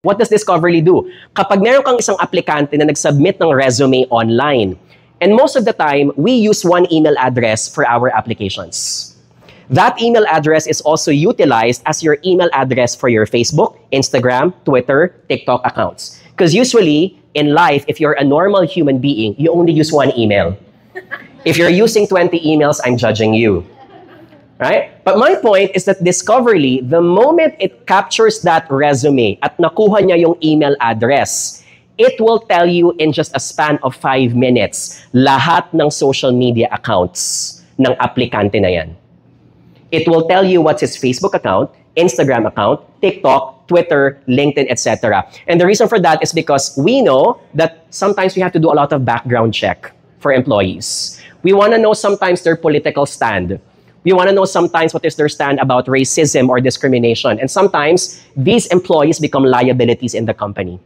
What does Discoverly do? Kapag meron kang isang aplikante na nag-submit ng resume online, and most of the time, we use one email address for our applications. That email address is also utilized as your email address for your Facebook, Instagram, Twitter, TikTok accounts. Because usually, in life, if you're a normal human being, you only use one email. If you're using 20 emails, I'm judging you. Right? But my point is that Discoverly, the moment it captures that resume at nakuha niya yung email address, it will tell you in just a span of 5 minutes lahat ng social media accounts ng aplikante na yan. It will tell you what's his Facebook account, Instagram account, TikTok, Twitter, LinkedIn, etc. And the reason for that is because we know that sometimes we have to do a lot of background check for employees. We want to know sometimes their political stand. We want to know sometimes what is their stand about racism or discrimination. And sometimes these employees become liabilities in the company.